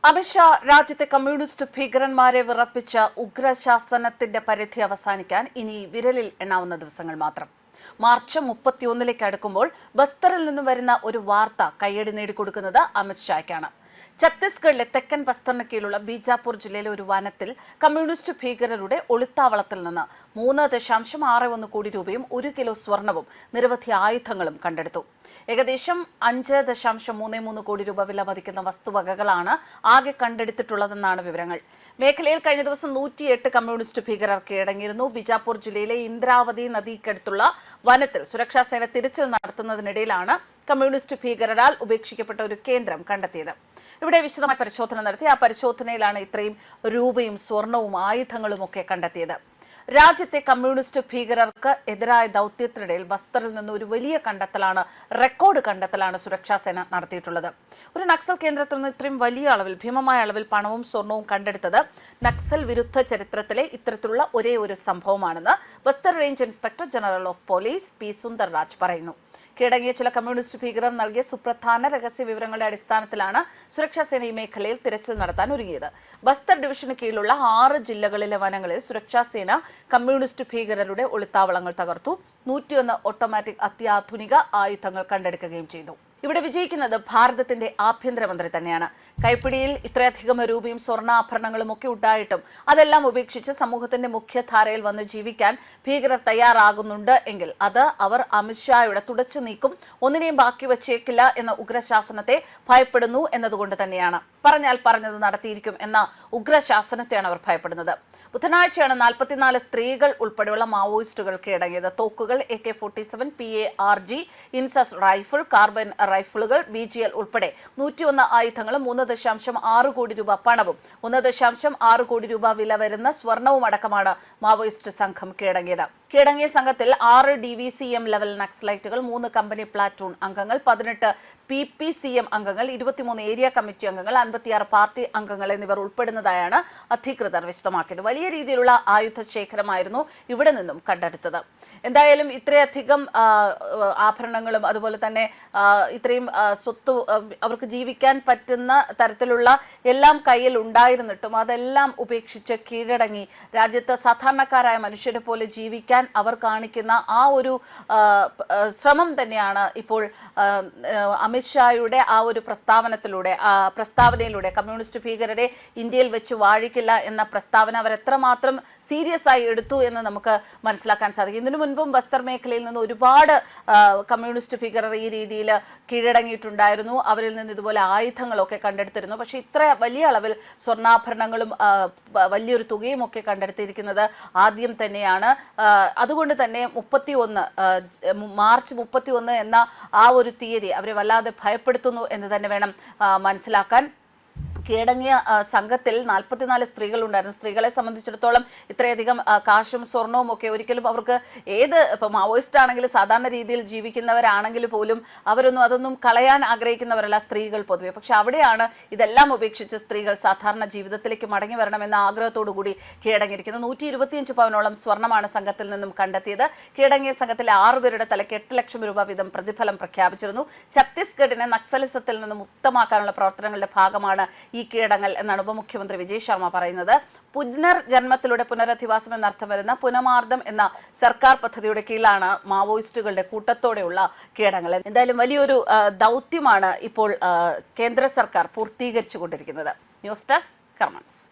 അമിത്ഷാ രാജ്യത്തെ കമ്മ്യൂണിസ്റ്റ് ഭീകരന്മാരെ വിറപ്പിച്ച ഉഗ്രശാസനത്തിന്റെ പരിധി അവസാനിക്കാൻ ഇനി വിരലിൽ എണ്ണാവുന്ന ദിവസങ്ങൾ മാത്രം. മാർച്ച് 31 അടുക്കുമ്പോൾ ബസ്തറിൽ നിന്നും വരുന്ന ഒരു വാർത്ത കയ്യടി നേടിക്കൊടുക്കുന്നത് അമിത്ഷായ്ക്കാണ്. ഛത്തീസ്ഗഡിലെ തെക്കൻ ബസ്തറിന് കീഴിലുള്ള ബീജാപൂർ ജില്ലയിലെ ഒരു വനത്തിൽ കമ്മ്യൂണിസ്റ്റ് ഭീകരരുടെ ഒളിത്താവളത്തിൽ നിന്ന് 3.61 കോടി രൂപയും 1 കിലോ സ്വർണവും നിരവധി ആയുധങ്ങളും കണ്ടെടുത്തു. ഏകദേശം 5.33 കോടി രൂപ വില മതിക്കുന്ന വസ്തുവകകളാണ് ആകെ കണ്ടെടുത്തിട്ടുള്ളതെന്നാണ് വിവരങ്ങൾ. മേഖലയിൽ കഴിഞ്ഞ ദിവസം 108 കമ്മ്യൂണിസ്റ്റ് ഭീകരർ കീഴടങ്ങിയിരുന്നു. ബീജാപൂർ ജില്ലയിലെ ഇന്ദ്രാവതി നദിക്കടുത്തുള്ള വനത്തിൽ സുരക്ഷാ സേന തിരച്ചിൽ നടത്തുന്നതിനിടയിലാണ് കമ്മ്യൂണിസ്റ്റ് ഭീകരരാൽ ഉപേക്ഷിക്കപ്പെട്ട ഒരു കേന്ദ്രം കണ്ടെത്തിയത്. ഇവിടെ വിശദമായ പരിശോധന നടത്തി. ആ പരിശോധനയിലാണ് ഇത്രയും രൂപയും സ്വർണവും ആയുധങ്ങളും ഒക്കെ കണ്ടെത്തിയത്. രാജ്യത്തെ കമ്മ്യൂണിസ്റ്റ് ഭീകരർക്ക് എതിരായ ദൗത്യത്തിനിടയിൽ ബസ്തറിൽ നിന്ന് ഒരു വലിയ റെക്കോർഡ് കണ്ടെത്തലാണ് സുരക്ഷാ സേന നടത്തിയിട്ടുള്ളത്. ഒരു നക്സൽ കേന്ദ്രത്തിൽ നിന്ന് ഇത്രയും വലിയ അളവിൽ ഭീമമായ അളവിൽ പണവും സ്വർണവും കണ്ടെടുത്തത് നക്സൽ വിരുദ്ധ ചരിത്രത്തിലെ ഇത്തരത്തിലുള്ള ഒരേ ഒരു സംഭവമാണെന്ന് Bastar range inspector general of police P Sundarraj പറയുന്നു. കീഴടങ്ങിയ ചില കമ്മ്യൂണിസ്റ്റ് ഭീകരർ നൽകിയ സുപ്രധാന രഹസ്യ വിവരങ്ങളുടെ അടിസ്ഥാനത്തിലാണ് സുരക്ഷാ സേന ഈ മേഖലയിൽ തിരച്ചിൽ നടത്താൻ ഒരുങ്ങിയത്. ബസ്തർ ഡിവിഷന് കീഴിലുള്ള 6 ജില്ലകളിലെ വനങ്ങളിൽ സുരക്ഷാ സേന കമ്മ്യൂണിസ്റ്റ് ഭീകരരുടെ ഒളിത്താവളങ്ങൾ തകർത്തു. 101 ഓട്ടോമാറ്റിക് അത്യാധുനിക ആയുധങ്ങൾ കണ്ടെടുക്കുകയും ചെയ്തു. ഇവിടെ വിജയിക്കുന്നത് ഭാരതത്തിന്റെ ആഭ്യന്തരമന്ത്രി തന്നെയാണ്. കൈപ്പിടിയിൽ ഇത്രയധികം രൂപയും സ്വർണ്ണാഭരണങ്ങളും ഒക്കെ ഉണ്ടായിട്ടും അതെല്ലാം ഉപേക്ഷിച്ച് സമൂഹത്തിന്റെ മുഖ്യധാരയിൽ വന്ന് ജീവിക്കാൻ ഭീകരർ തയ്യാറാകുന്നുണ്ട് എങ്കിൽ അത് അവർ അമിത്ഷായുടെ തുടച്ചു നീക്കും, ഒന്നിനെയും ബാക്കി വച്ചേക്കില്ല എന്ന ഉഗ്രശാസനത്തെ ഭയപ്പെടുന്നു എന്നതുകൊണ്ട് തന്നെയാണ്. പറഞ്ഞാൽ പറഞ്ഞത് നടത്തിയിരിക്കും എന്ന ഉഗ്രശാസനത്തെയാണ് അവർ ഭയപ്പെടുന്നത്. ബുധനാഴ്ചയാണ് 44 സ്ത്രീകൾ ഉൾപ്പെടെയുള്ള മാവോയിസ്റ്റുകൾ കീഴടങ്ങിയത്. തോക്കുകൾ, AK-47, PARG, INSAS rifle, carbine റൈഫിളുകൾ, BGL ഉൾപ്പെടെ 101 ആയുധങ്ങളും 3.6 കോടി രൂപ പണവും 1.6 കോടി രൂപ വില വരുന്ന സ്വർണവും അടക്കമാണ് മാവോയിസ്റ്റ് സംഘം കീഴടങ്ങിയത്. കീഴടങ്ങിയ സംഘത്തിൽ 6 DVCM ലെവൽ നക്സലൈറ്റുകൾ, 3 കമ്പനി പ്ലാറ്റൂൺ അംഗങ്ങൾ, 18 PPCM അംഗങ്ങൾ, 23 ഏരിയ കമ്മിറ്റി അംഗങ്ങൾ, 56 പാർട്ടി അംഗങ്ങൾ എന്നിവർ ഉൾപ്പെടുന്നതായാണ് അധികൃതർ വിശദമാക്കിയത്. വലിയ രീതിയിലുള്ള ആയുധ ശേഖരമായിരുന്നു ഇവിടെ നിന്നും കണ്ടെടുത്തത്. എന്തായാലും ഇത്രയധികം ആഭരണങ്ങളും അതുപോലെ തന്നെ ഇത്രയും സ്വത്ത് അവർക്ക് ജീവിക്കാൻ പറ്റുന്ന തരത്തിലുള്ള എല്ലാം കയ്യിൽ ഉണ്ടായിരുന്നിട്ടും അതെല്ലാം ഉപേക്ഷിച്ച് കീഴടങ്ങി രാജ്യത്ത് സാധാരണക്കാരായ മനുഷ്യരെ പോലെ ജീവിക്കാൻ അവർ കാണിക്കുന്ന ആ ഒരു ശ്രമം തന്നെയാണ് ഇപ്പോൾ അമിത്ഷായുടെ ആ ഒരു പ്രസ്താവനയിലൂടെ കമ്മ്യൂണിസ്റ്റ് ഭീകരരെ ഇന്ത്യയിൽ വെച്ച് വാഴിക്കില്ല എന്ന പ്രസ്താവന അവർ എത്രമാത്രം സീരിയസ് ആയി എടുത്തു എന്ന് നമുക്ക് മനസ്സിലാക്കാൻ സാധിക്കും. ഇതിനു മുൻപും ബസ്തർ മേഖലയിൽ നിന്ന് ഒരുപാട് കമ്മ്യൂണിസ്റ്റ് ഭീകരർ ഈ രീതിയിൽ കീഴടങ്ങിയിട്ടുണ്ടായിരുന്നു. അവരിൽ നിന്ന് ഇതുപോലെ ആയുധങ്ങളൊക്കെ കണ്ടെടുത്തിരുന്നു. പക്ഷേ ഇത്ര വലിയ അളവിൽ സ്വർണ്ണാഭരണങ്ങളും വലിയൊരു തുകയും ഒക്കെ കണ്ടെടുത്തിരിക്കുന്നത് ആദ്യം തന്നെയാണ്. അതുകൊണ്ട് തന്നെ മാർച്ച് 31 എന്ന ആ ഒരു തീയതി അവരെ വല്ലാതെ ഭയപ്പെടുത്തുന്നു എന്ന് തന്നെ വേണം മനസ്സിലാക്കാൻ. കീഴടങ്ങിയ സംഘത്തിൽ 44 സ്ത്രീകൾ ഉണ്ടായിരുന്നു. സ്ത്രീകളെ സംബന്ധിച്ചിടത്തോളം ഇത്രയധികം കാശും സ്വർണവും ഒക്കെ ഒരിക്കലും അവർക്ക് ഇപ്പൊ മാവോയിസ്റ്റ് ആണെങ്കിൽ സാധാരണ രീതിയിൽ ജീവിക്കുന്നവരാണെങ്കിൽ പോലും അതൊന്നും കളയാൻ ആഗ്രഹിക്കുന്നവരല്ല സ്ത്രീകൾ പൊതുവെ. പക്ഷെ അവിടെയാണ് ഇതെല്ലാം ഉപേക്ഷിച്ച് സ്ത്രീകൾ സാധാരണ ജീവിതത്തിലേക്ക് മടങ്ങി വരണമെന്ന ആഗ്രഹത്തോടു കൂടി കീഴടങ്ങിയിരിക്കുന്നത്. 125 പവനോളം സ്വർണമാണ് സംഘത്തിൽ നിന്നും കണ്ടെത്തിയത്. കീഴടങ്ങിയ സംഘത്തിലെ 6 പേരുടെ തലയ്ക്ക് 8 ലക്ഷം രൂപ വീതം പ്രതിഫലം പ്രഖ്യാപിച്ചിരുന്നു. ഛത്തീസ്ഗഡിനെ നക്സലിസത്തിൽ നിന്നും മുക്തമാക്കാനുള്ള പ്രവർത്തനങ്ങളുടെ ഭാഗമാണ് ഈ കീഴടങ്ങൽ എന്നാണ് ഉപമുഖ്യമന്ത്രി വിജയ് ശർമ്മ പറയുന്നത്. പുനർജന്മത്തിലൂടെ പുനരധിവാസം എന്നർത്ഥം വരുന്ന പുനമാർദ്ദം എന്ന സർക്കാർ പദ്ധതിയുടെ കീഴിലാണ് മാവോയിസ്റ്റുകളുടെ കൂട്ടത്തോടെയുള്ള കീഴടങ്ങൽ. എന്തായാലും വലിയൊരു ദൗത്യമാണ് ഇപ്പോൾ കേന്ദ്ര സർക്കാർ പൂർത്തീകരിച്ചുകൊണ്ടിരിക്കുന്നത്. News desk കർമ്മൻസ്.